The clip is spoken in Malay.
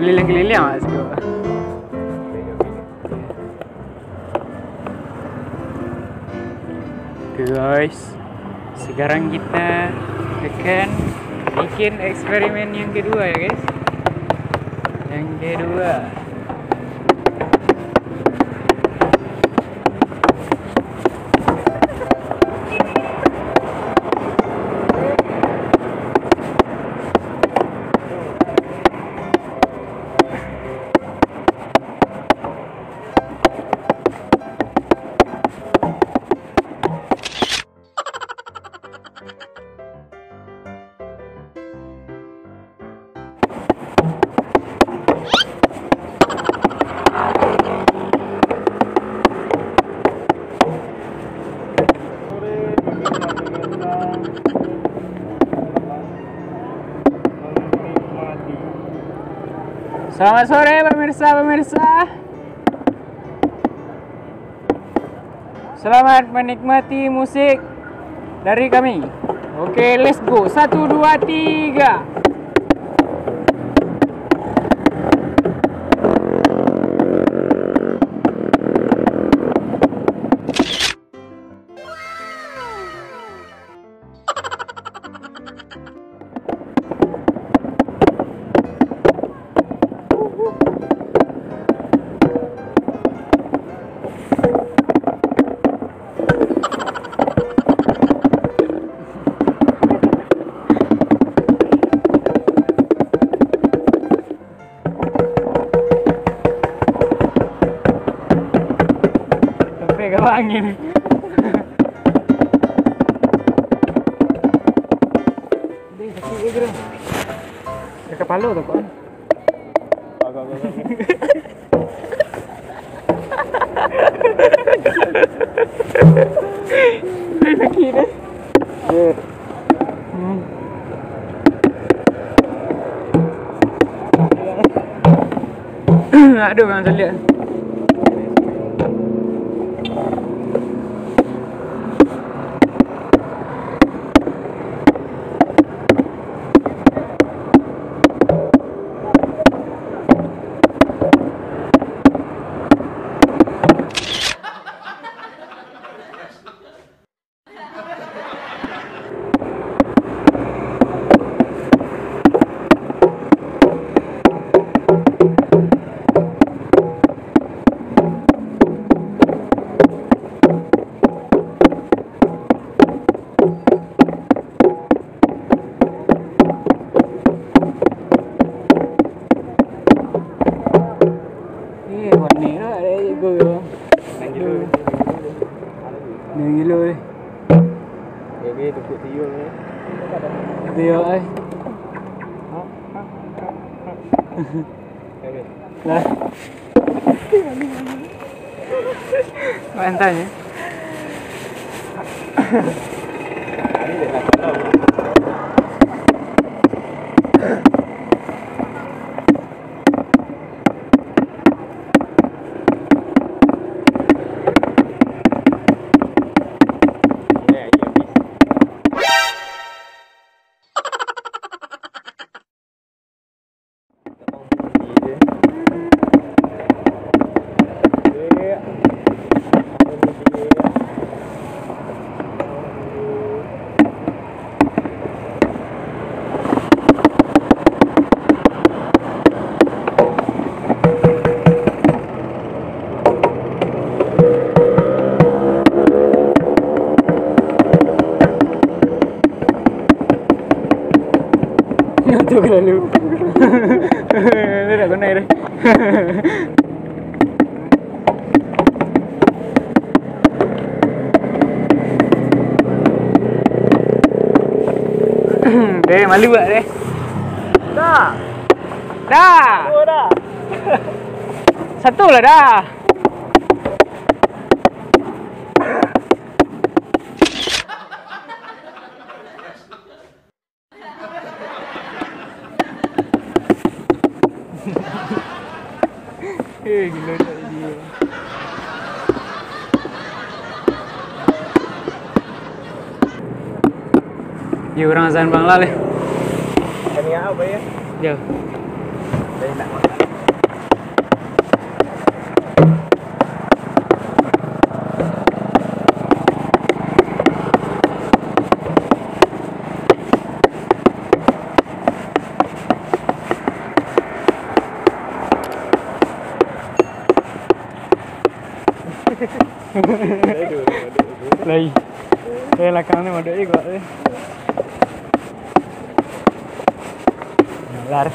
Keliling-keliling mas. Oke guys, sekarang kita akan bikin eksperimen yang kedua ya guys. Yang kedua. Selamat sore pemirsa. Selamat menikmati musik dari kami. Oke, let's go. 1, 2, 3. Pegang angin. Dia sakit ke? Ke kepala tu kau. Agak. Dia sakit dah. Aduh, bang lihat. Tiyo ay. Lah. Mantanya. Itu lalu. Tidak guna ini. Deh, malu buat deh. Dah. Oh, dah. Satu lah dah. Gila tak dia. Dia orang azan bang lah leh. Kami apa ya? Jauh. Đây nak makan. Lagi. Saya lakang ni maduk je kuat ni. Lar.